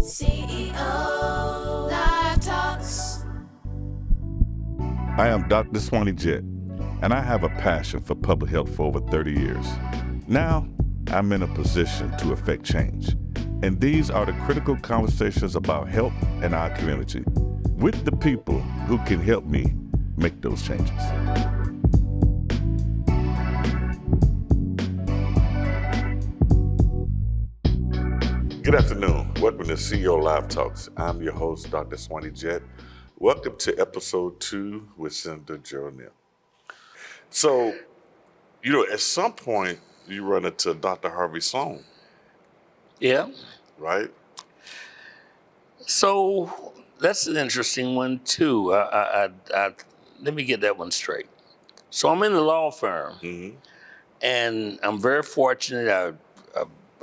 CEO Live Talks. I am Dr. Swanee Jett, and I have a passion for public health for over 30 years. Now, I'm in a position to affect change, and these are the critical conversations about health in our community with the people who can help me make those changes. Good afternoon. Welcome to CEO Live Talks. I'm your host, Dr. Swanee Jett. Welcome to episode 2 with Senator Gerald Neal. So, at some point, you run into Dr. Harvey Sloan, Yeah. right? So that's an interesting one too. Let me get that one straight. So I'm in the law firm, Mm-hmm. and I'm very fortunate. I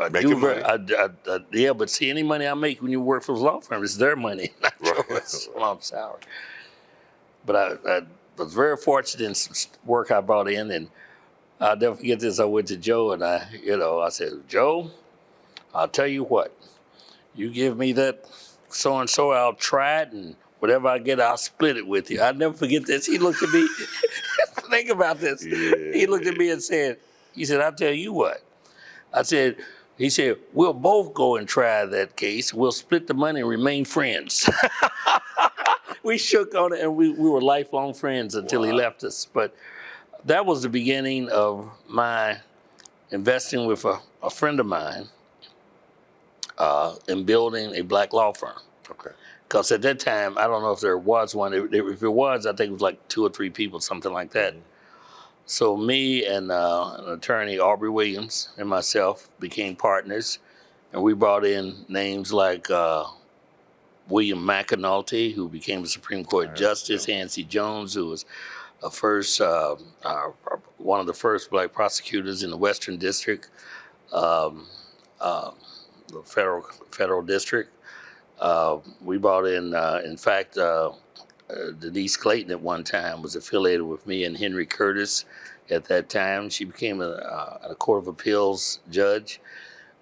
Making do money. yeah, but see, any money I make when you work for the law firm, it's their money, not Right. yours. Well, I'm sorry, but I was very fortunate in some work I brought in, and I'll never forget this. I went to Joe, and I said, Joe, I'll tell you what, you give me that so-and-so, I'll try it, and whatever I get, I'll split it with you. I'll never forget this. He looked at me, think about this. Yeah. He looked at me and said, I'll tell you what. He said, we'll both go and try that case. We'll split the money and remain friends. We shook on it, and we were lifelong friends until he left us. But that was the beginning of my investing with a friend of mine in building a black law firm. Okay. Because at that time, I don't know if there was one. If it was, I think it was like 2 or 3 people, something like that. Mm-hmm. So me and an attorney, Aubrey Williams, and myself became partners. And we brought in names like William McAnulty, who became a Supreme Court Justice, Hancy Jones, who was one of the first black prosecutors in the Western District, the federal district. We brought in fact, Denise Clayton at one time was affiliated with me and Henry Curtis at that time. She became a Court of Appeals judge.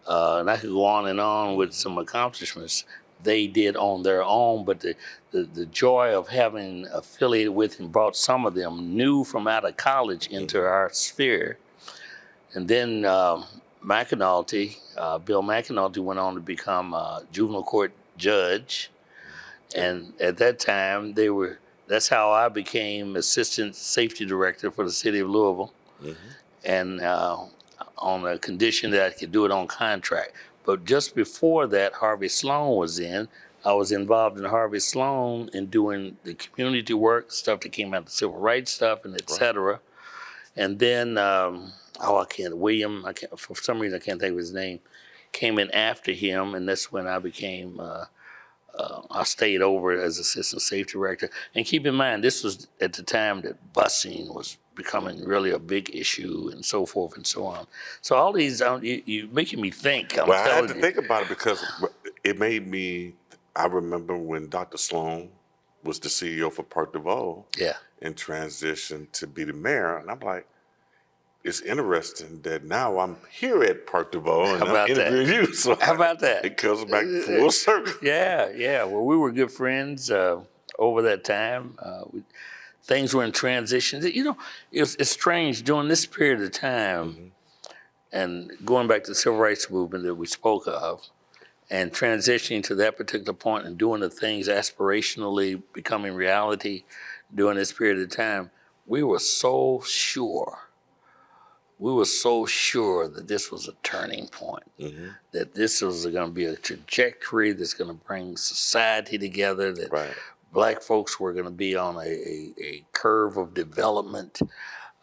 And I could go on with some accomplishments they did on their own, but the joy of having affiliated with and brought some of them new from out of college into our sphere. And then Bill McAnulty went on to become a juvenile court judge. And at that time, that's how I became assistant safety director for the city of Louisville. Mm-hmm. And on the condition that I could do it on contract. But just before that, Harvey Sloan was in. I was involved in Harvey Sloan in doing the community work, stuff that came out of the civil rights stuff, and et cetera. And then, for some reason I can't think of his name, came in after him, and that's when I became, I stayed over as assistant safety director. And keep in mind, this was at the time that busing was becoming really a big issue, and so forth and so on. So all these, you're making me think. I had to think about it because it made me, I remember when Dr. Sloan was the CEO for Park DeVoe and transitioned to be the mayor. And I'm like, it's interesting that now I'm here at Park DeVoe and I'm interviewing you. So how about that? It comes back full circle. Yeah. Well, we were good friends over that time. Things were in transition. It's strange during this period of time, mm-hmm. and going back to the civil rights movement that we spoke of, and transitioning to that particular point and doing the things aspirationally becoming reality during this period of time, we were so sure that this was a turning point, mm-hmm. that this was going to be a trajectory that's going to bring society together, that Black folks were going to be on a curve of development.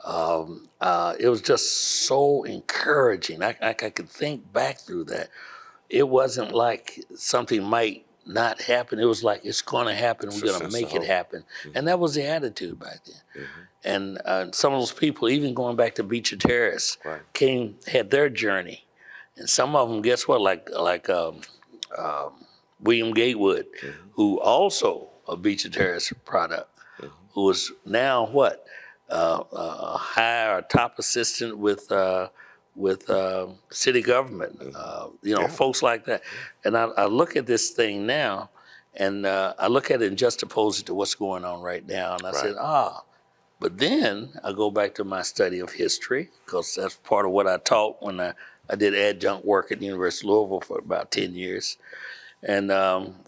It was just so encouraging. I could think back through that. It wasn't like something might not happen. It was like, it's going to happen. We're going to make it happen. Mm-hmm. And that was the attitude back then. Mm-hmm. And some of those people, even going back to Beecher Terrace, had their journey. And some of them, guess what, like William Gatewood, mm-hmm. who also a Beecher Terrace product, mm-hmm. who is now what? A high or top assistant with with city government, folks like that. And I look at this thing now, and I look at it and juxtapose it to what's going on right now. And I said, but then I go back to my study of history, because that's part of what I taught when I did adjunct work at the University of Louisville for about 10 years. And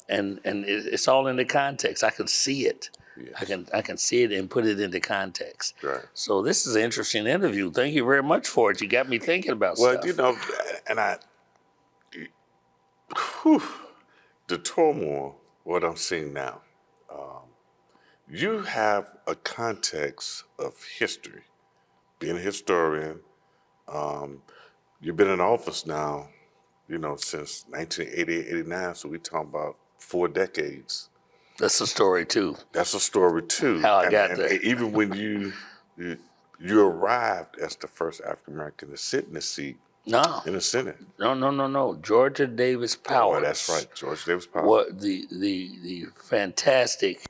it's all in the context. I can see it. Yes. I can see it and put it into context. Right. So this is an interesting interview. Thank you very much for it. You got me thinking about stuff. Well, and the turmoil, what I'm seeing now, you have a context of history, being a historian. You've been in office now, since 1988, 89, so we're talking about 4 decades. That's a story too. That's a story too. How I got there. Even when you arrived as the first African American to sit in the seat in the Senate. No. Georgia Davis Powers. Oh, that's right, Georgia Davis Powers. What the fantastic,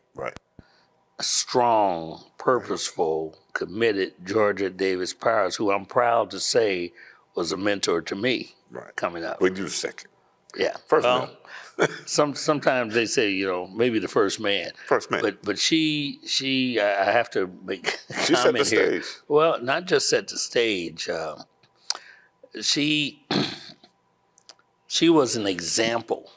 strong, purposeful, committed Georgia Davis Powers, who I'm proud to say was a mentor to me coming up. Well, you the second. Yeah. First man. Sometimes they say, maybe the first man. First man. But she I have to make a she comment set the here. stage. Well, not just set the stage. She was an example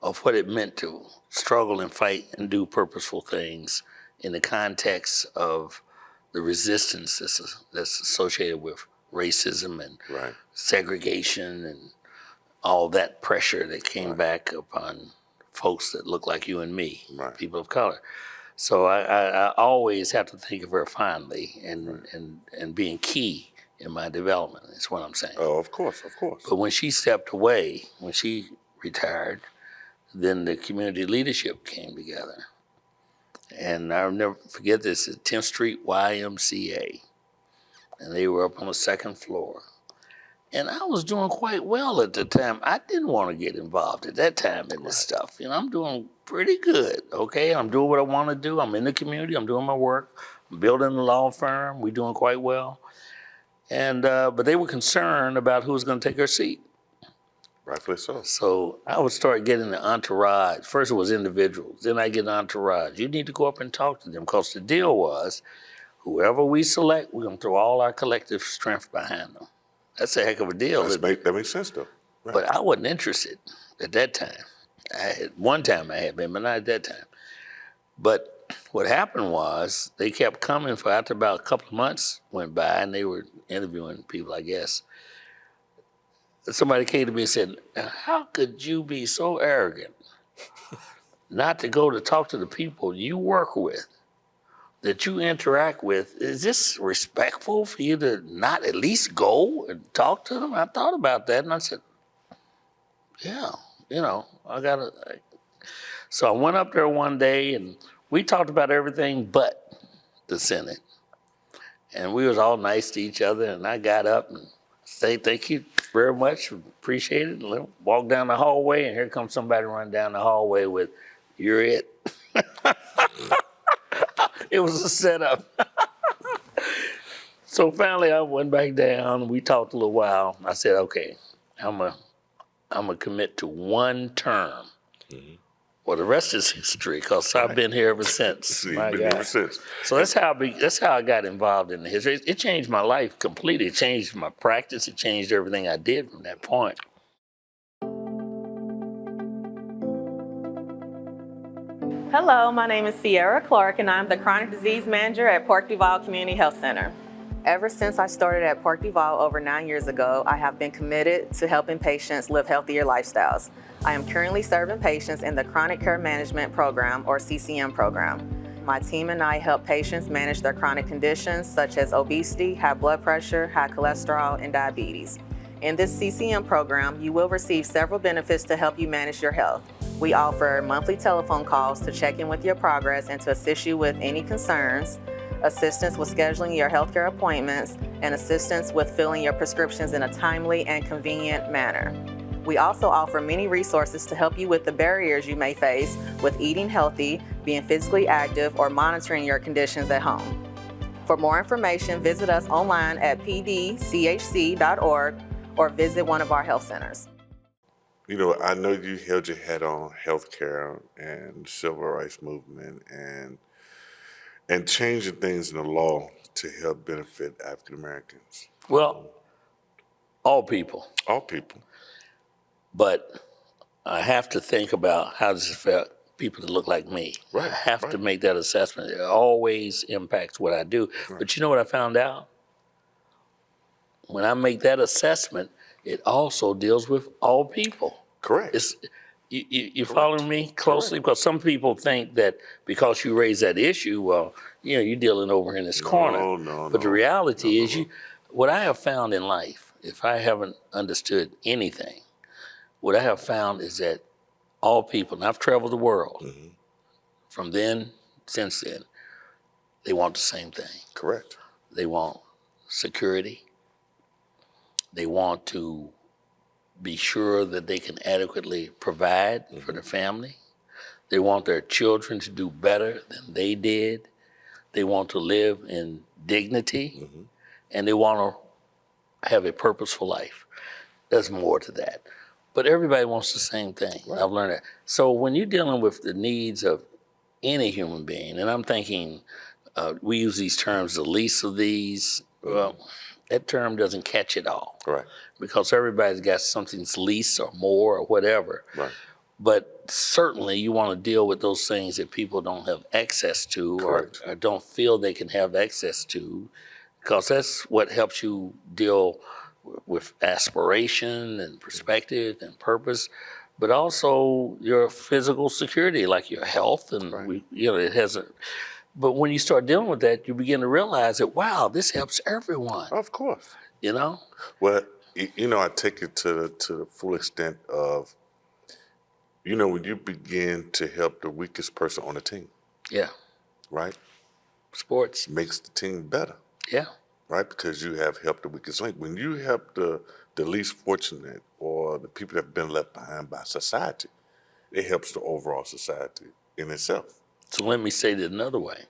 of what it meant to struggle and fight and do purposeful things in the context of the resistance that's associated with racism and segregation and all that pressure that came back upon folks that look like you and me, people of color. So I always have to think of her fondly and being key in my development, is what I'm saying. Oh, of course. But when she stepped away, when she retired, then the community leadership came together. And I'll never forget this, at 10th Street YMCA. And they were up on the 2nd floor. And I was doing quite well at the time. I didn't want to get involved at that time in this stuff. I'm doing pretty good, okay? I'm doing what I want to do. I'm in the community. I'm doing my work. I'm building a law firm. We're doing quite well. And but they were concerned about who was going to take her seat. Rightfully so. So I would start getting the entourage. First it was individuals. Then I get an entourage. You need to go up and talk to them, because the deal was, whoever we select, we're going to throw all our collective strength behind them. That's a heck of a deal. That makes sense, though. Right. But I wasn't interested at that time. One time I had been, but not at that time. But what happened was, they kept coming for after about a couple of months went by, and they were interviewing people, I guess. Somebody came to me and said, how could you be so arrogant not to go to talk to the people you work with, that you interact with? Is this respectful for you to not at least go and talk to them? I thought about that, and I said, yeah, I got to. So I went up there one day, and we talked about everything but the Senate. And we was all nice to each other, and I got up and said, thank you very much, appreciate it. And walk down the hallway, and here comes somebody running down the hallway with, you're it. It was a setup. So finally I went back down, we talked a little while. I said, okay, I'm gonna commit to one term. Mm-hmm. Well, the rest is history, because I've been here ever since. You've been here ever since. So that's how I got involved in the history. It changed my life completely. It changed my practice. It changed everything I did from that point. Hello, my name is Sierra Clark, and I'm the Chronic Disease Manager at Park Duval Community Health Center. Ever since I started at Park Duval over 9 years ago, I have been committed to helping patients live healthier lifestyles. I am currently serving patients in the Chronic Care Management Program, or CCM program. My team and I help patients manage their chronic conditions such as obesity, high blood pressure, high cholesterol, and diabetes. In this CCM program, you will receive several benefits to help you manage your health. We offer monthly telephone calls to check in with your progress and to assist you with any concerns, assistance with scheduling your healthcare appointments, and assistance with filling your prescriptions in a timely and convenient manner. We also offer many resources to help you with the barriers you may face with eating healthy, being physically active, or monitoring your conditions at home. For more information, visit us online at pdchc.org or visit one of our health centers. You know, I know you held your head on healthcare and civil rights movement and changing things in the law to help benefit African Americans. Well, all people. All people. But I have to think about how does it affect people that look like me. Right, I have to right. make that assessment. It always impacts what I do. Right. But you know what I found out? When I make that assessment, it also deals with all people. Correct. You following me closely? Correct. Because some people think that because you raise that issue, well, you know, you're dealing over in this corner. No. But the reality is, what I have found in life, if I haven't understood anything, what I have found is that all people, and I've traveled the world, from then, since then, they want the same thing. Correct. They want security. They want to be sure that they can adequately provide for their family. They want their children to do better than they did. They want to live in dignity, and they want to have a purposeful life. There's more to that. But everybody wants the same thing. Right. I've learned that. So when you're dealing with the needs of any human being, and I'm thinking, we use these terms, the least of these, well, that term doesn't catch it all. Right. Because everybody's got something's least or more or whatever. Right. But certainly you want to deal with those things that people don't have access to or don't feel they can have access to, because that's what helps you deal with aspiration and perspective and purpose, but also your physical security, like your health, and it has a. But when you start dealing with that, you begin to realize that, wow, this helps everyone. Of course. You know. Well, you know, I take it to the full extent of, you know, when you begin to help the weakest person on the team. Yeah. Right. Sports makes the team better. Yeah. Right, because you have helped the weakest link. When you help the least fortunate or the people that have been left behind by society, it helps the overall society in itself. So let me say it another way.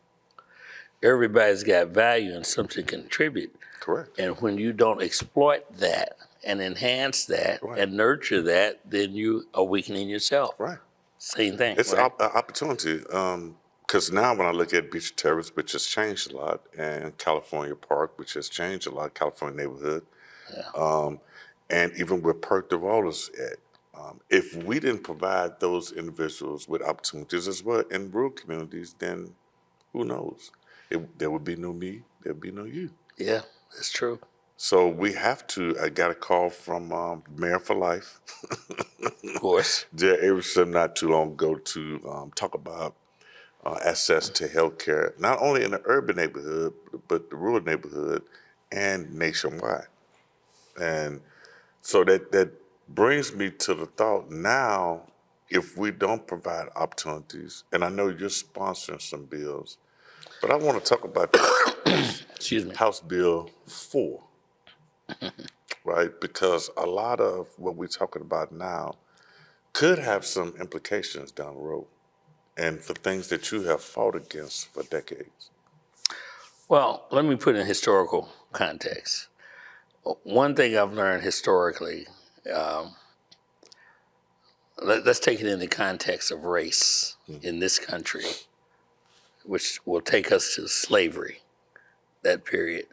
Everybody's got value and something to contribute. Correct. And when you don't exploit that and enhance that and nurture that, then you are weakening yourself. Right. Same thing. It's an opportunity. Because now when I look at Beach Terrace, which has changed a lot, and California Park, which has changed a lot, California neighborhood, and even where Perk Duval is at, if we didn't provide those individuals with opportunities as well in rural communities, then who knows? There would be no me, there would be no you. Yeah, that's true. So we have to, I got a call from Mayor for Life. Of course. Jared Averson not too long ago to talk about access to healthcare, not only in the urban neighborhood, but the rural neighborhood and nationwide. And so that brings me to the thought now, if we don't provide opportunities, and I know you're sponsoring some bills, but I want to talk about Excuse me. House Bill 4, right? Because a lot of what we're talking about now could have some implications down the road, and for things that you have fought against for decades. Well, let me put it in historical context. One thing I've learned historically, let's take it in the context of race in this country, which will take us to slavery, that period,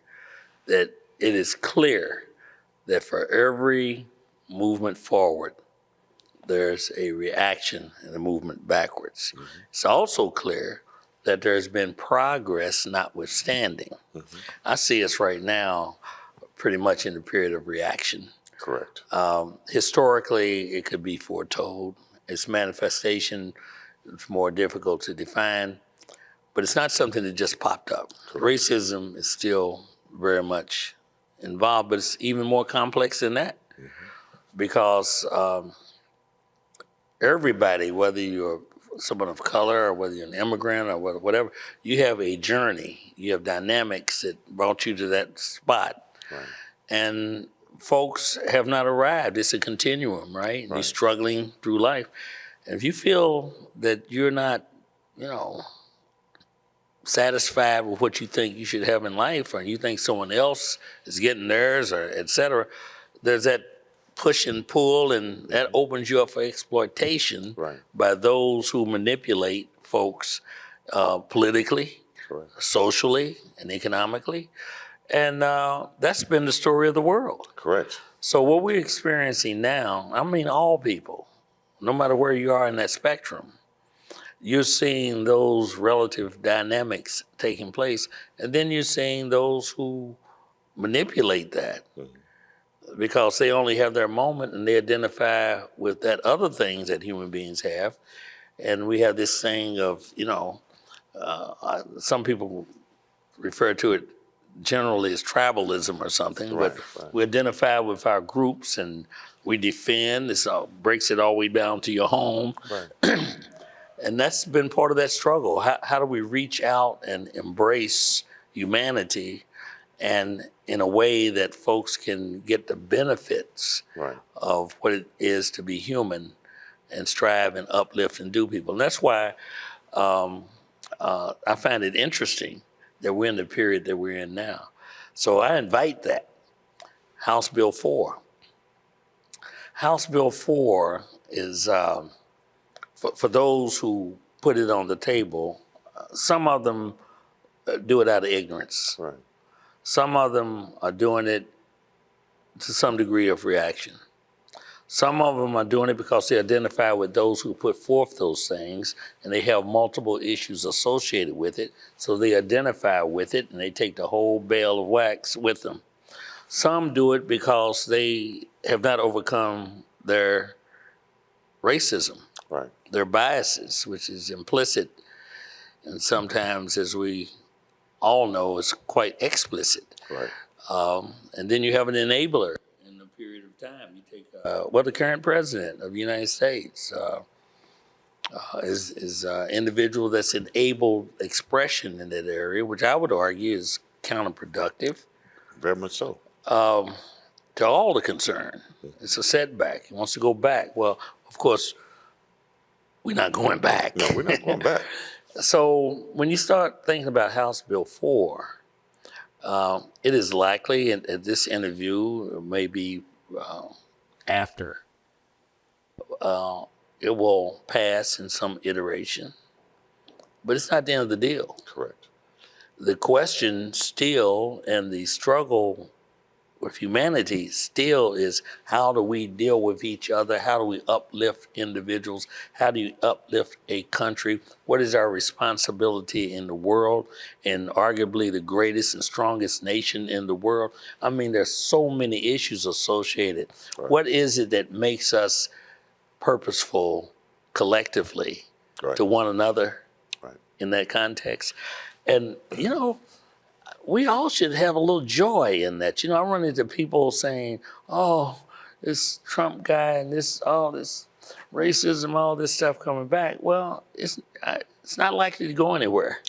that it is clear that for every movement forward, there's a reaction and a movement backwards. It's also clear that there's been progress notwithstanding. I see us right now pretty much in the period of reaction. Correct. Historically, it could be foretold. Its manifestation is more difficult to define, but it's not something that just popped up. Correct. Racism is still very much involved, but it's even more complex than that because everybody, whether you're someone of color or whether you're an immigrant or whatever, you have a journey. You have dynamics that brought you to that spot. Right. And folks have not arrived. It's a continuum, right? You're struggling through life. And if you feel that you're not, satisfied with what you think you should have in life, or you think someone else is getting theirs, or et cetera, there's that push and pull, and that opens you up for exploitation by those who manipulate folks politically, socially, and economically. And that's been the story of the world. Correct. So what we're experiencing now, I mean all people, no matter where you are in that spectrum, you're seeing those relative dynamics taking place, and then you're seeing those who manipulate that because they only have their moment and they identify with that other things that human beings have. And we have this saying of, some people refer to it generally as tribalism or something, but we identify with our groups and we defend. This breaks it all the way down to your home. And that's been part of that struggle. How do we reach out and embrace humanity, and in a way that folks can get the benefits of what it is to be human and strive and uplift and do people. And that's why I find it interesting that we're in the period that we're in now. So I invite that. House Bill 4. House Bill 4 is, for those who put it on the table, some of them do it out of ignorance. Some of them are doing it to some degree of reaction. Some of them are doing it because they identify with those who put forth those things, and they have multiple issues associated with it, so they identify with it and they take the whole bale of wax with them. Some do it because they have not overcome their racism, their biases, which is implicit, and sometimes, as we all know, is quite explicit. And then you have an enabler in the period of time. You take, the current president of the United States is an individual that's enabled expression in that area, which I would argue is counterproductive. Very much so. To all the concerned. It's a setback. He wants to go back. Well, of course, we're not going back. No, we're not going back. So when you start thinking about House Bill 4, it is likely, and this interview may be after, it will pass in some iteration, but it's not the end of the deal. Correct. The question still, and the struggle with humanity still, is how do we deal with each other? How do we uplift individuals? How do you uplift a country? What is our responsibility in the world, and arguably the greatest and strongest nation in the world? I mean, there's so many issues associated. What is it that makes us purposeful collectively to one another in that context? And, we all should have a little joy in that. I run into people saying, oh, this Trump guy and this racism, all this stuff coming back. Well, it's not likely to go anywhere.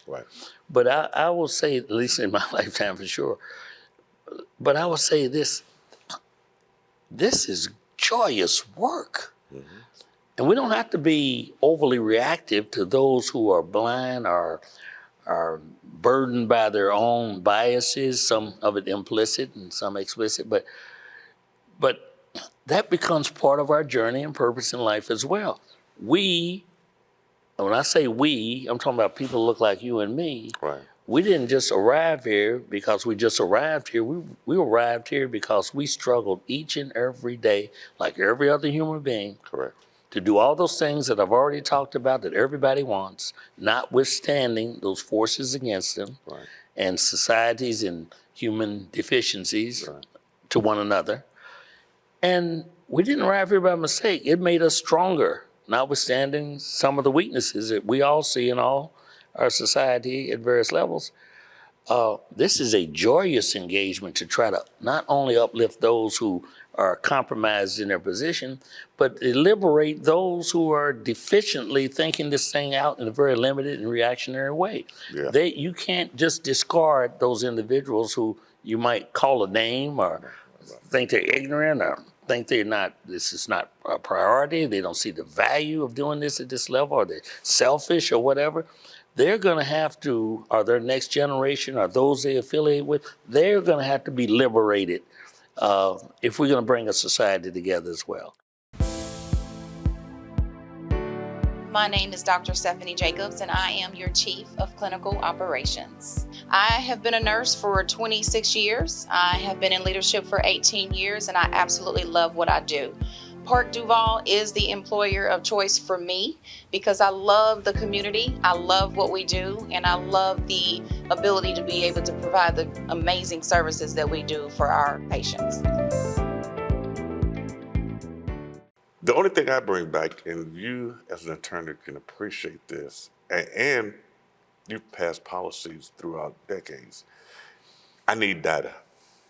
But I will say, at least in my lifetime for sure, but I will say this is joyous work. And we don't have to be overly reactive to those who are blind or are burdened by their own biases, some of it implicit and some explicit, but that becomes part of our journey and purpose in life as well. When I say we, I'm talking about people who look like you and me. We didn't just arrive here because we just arrived here. We arrived here because we struggled each and every day, like every other human being, to do all those things that I've already talked about that everybody wants, notwithstanding those forces against them and societies and human deficiencies to one another. And we didn't arrive here by mistake. It made us stronger, notwithstanding some of the weaknesses that we all see in all our society at various levels. This is a joyous engagement to try to not only uplift those who are compromised in their position, but liberate those who are deficiently thinking this thing out in a very limited and reactionary way. You can't just discard those individuals who you might call a name or think they're ignorant or think this is not a priority, they don't see the value of doing this at this level, or they're selfish or whatever. they're going to have to, or their next generation, or those they affiliate with, they're going to have to be liberated if we're going to bring a society together as well. My name is Dr. Stephanie Jacobs, and I am your Chief of Clinical Operations. I have been a nurse for 26 years. I have been in leadership for 18 years, and I absolutely love what I do. Park Duval is the employer of choice for me because I love the community, I love what we do, and I love the ability to be able to provide the amazing services that we do for our patients. The only thing I bring back, and you as an attorney can appreciate this, and you've passed policies throughout decades, I need data.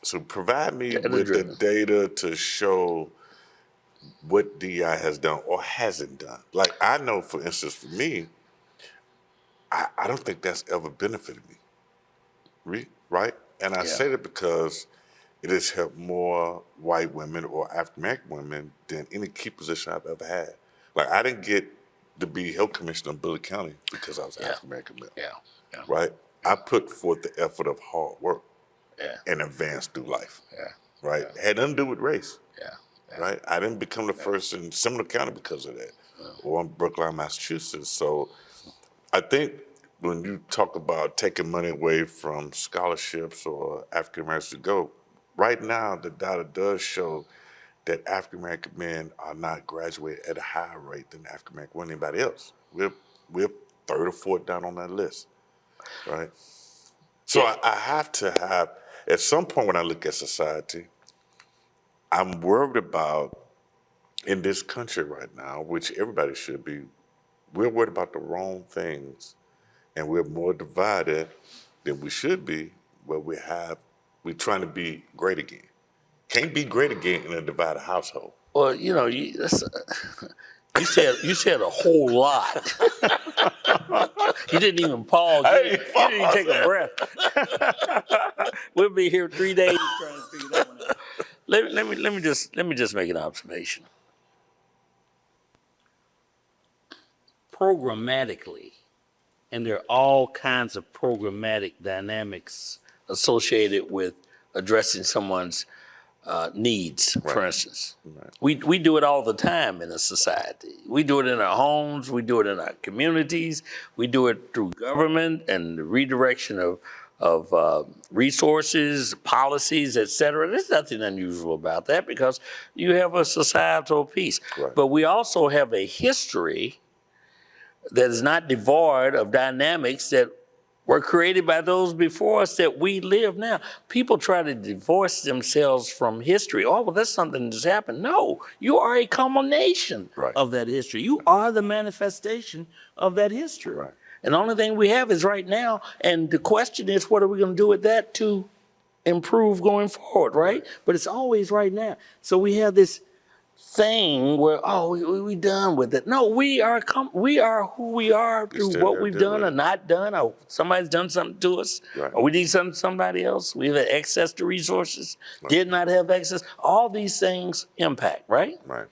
So provide me with the data to show what DI has done or hasn't done. Like I know, for instance, for me, I don't think that's ever benefited me, right? And I say that because it has helped more white women or African-American women than any key position I've ever had. Like I didn't get to be health commissioner in Bullitt County because I was African-American male, right? I put forth the effort of hard work and advanced through life, right? Had nothing to do with race, right? I didn't become the first in Seminole County because of that, or in Brookline, Massachusetts. So I think when you talk about taking money away from scholarships or African-Americans to go, right now, the data does show that African-American men are not graduating at a higher rate than African-American women, anybody else. We're third or fourth down on that list, right? So I have to have, at some point when I look at society, I'm worried about, in this country right now, which everybody should be, we're worried about the wrong things, and we're more divided than we should be, where we're trying to be great again. Can't be great again in a divided household. Well, you know, you said a whole lot. You didn't even pause. You didn't even take a breath. We'll be here 3 days trying to figure that one out. Let me just make an observation. Programmatically, and there are all kinds of programmatic dynamics associated with addressing someone's needs, for instance. Right. We do it all the time in a society. We do it in our homes, we do it in our communities, we do it through government and the redirection of resources, policies, et cetera. There's nothing unusual about that because you have a societal piece. Right. But we also have a history that is not devoid of dynamics that were created by those before us that we live now. People try to divorce themselves from history. Oh, well, that's something that's happened. No, you are a culmination of that history. You are the manifestation of that history. Right. And the only thing we have is right now. And the question is, what are we going to do with that to improve going forward, right? But it's always right now. So we have this thing where, we done with it. No, we are who we are through what we've done or not done, or somebody's done something to us, or we did something to somebody else. We have access to resources, did not have access. All these things impact, right? Right.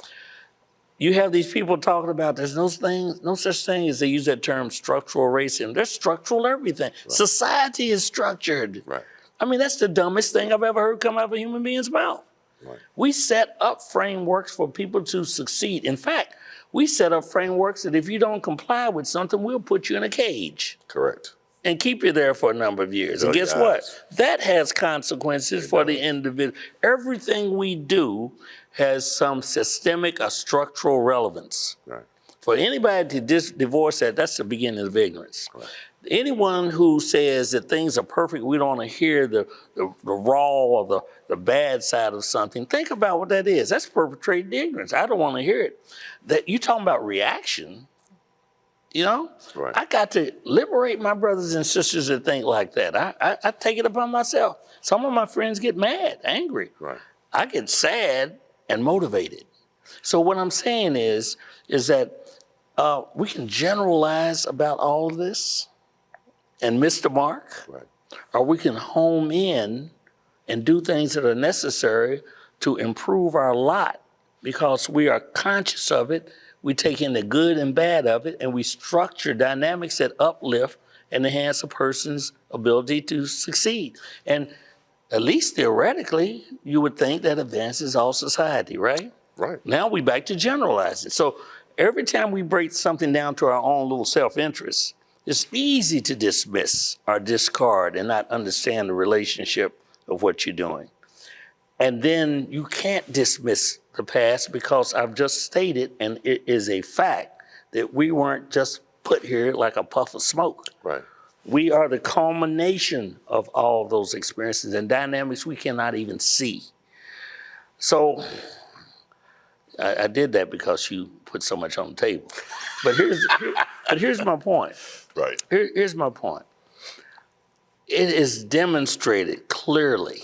You have these people talking about there's no such thing as, they use that term, structural racism. There's structural everything. Right. Society is structured. Right. I mean, that's the dumbest thing I've ever heard come out of a human being's mouth. Right. We set up frameworks for people to succeed. In fact, we set up frameworks that if you don't comply with something, we'll put you in a cage. Correct. And keep you there for a number of years. And guess what? That has consequences for the individual. Everything we do has some systemic or structural relevance. Right. For anybody to divorce that, that's the beginning of ignorance. Right. Anyone who says that things are perfect, we don't want to hear the raw or the bad side of something, think about what that is. That's perpetrated ignorance. I don't want to hear it. That you talking about reaction, you know? Right. I got to liberate my brothers and sisters that think like that. I take it upon myself. Some of my friends get mad, angry. Right. I get sad and motivated. So what I'm saying is that we can generalize about all of this and miss the mark, or we can home in and do things that are necessary to improve our lot because we are conscious of it. We take in the good and bad of it, and we structure dynamics that uplift and enhance a person's ability to succeed. And at least theoretically, you would think that advances all society, right? Right. Now we back to generalizing. So every time we break something down to our own little self-interest, it's easy to dismiss or discard and not understand the relationship of what you're doing. And then you can't dismiss the past because I've just stated, and it is a fact, that we weren't just put here like a puff of smoke. Right. We are the culmination of all those experiences and dynamics we cannot even see. So I did that because you put so much on the table. But here's my point. Right. Here's my point. It is demonstrated clearly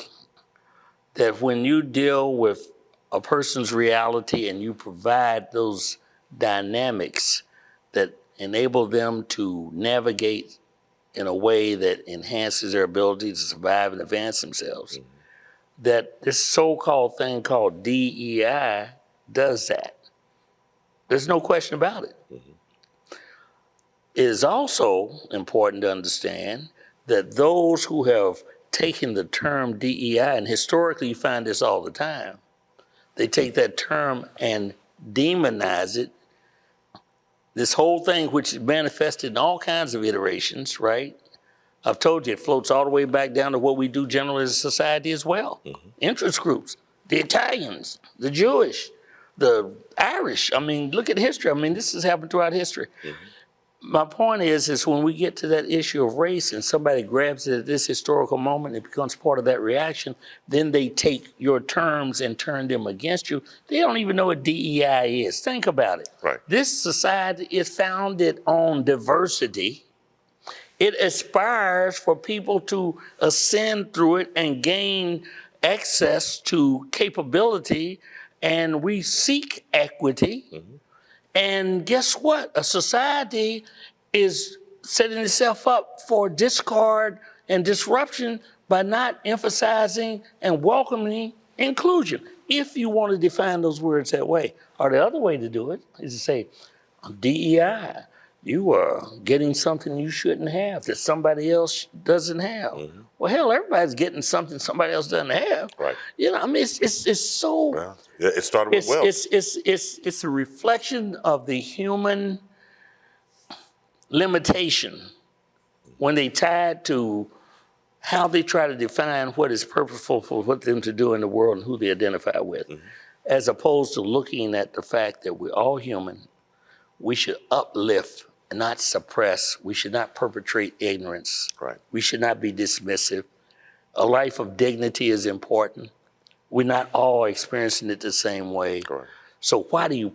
that when you deal with a person's reality and you provide those dynamics that enable them to navigate in a way that enhances their ability to survive and advance themselves, that this so-called thing called DEI does that. There's no question about it. It is also important to understand that those who have taken the term DEI, and historically you find this all the time, they take that term and demonize it. This whole thing, which is manifested in all kinds of iterations, right? I've told you, it floats all the way back down to what we do generally as a society as well. Interest groups, the Italians, the Jewish, the Irish. I mean, look at history. I mean, this has happened throughout history. My point is when we get to that issue of race and somebody grabs it at this historical moment, it becomes part of that reaction, then they take your terms and turn them against you. They don't even know what DEI is. Think about it. Right. This society is founded on diversity. It aspires for people to ascend through it and gain access to capability, and we seek equity. And guess what? A society is setting itself up for discard and disruption by not emphasizing and welcoming inclusion, if you want to define those words that way. Or the other way to do it is to say, DEI, you are getting something you shouldn't have that somebody else doesn't have. Well, hell, everybody's getting something somebody else doesn't have. Right. You know, I mean, it's so. Well, yeah, it started with wealth. It's a reflection of the human limitation when they tie it to how they try to define what is purposeful for them to do in the world and who they identify with, as opposed to looking at the fact that we're all human. We should uplift and not suppress. We should not perpetrate ignorance. Right. We should not be dismissive. A life of dignity is important. We're not all experiencing it the same way. Correct. So why do you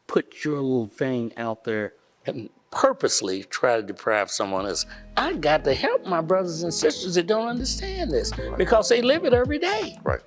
put your little thing out there and purposely try to deprive someone else? I got to help my brothers and sisters that don't understand this because they live it every day. Right.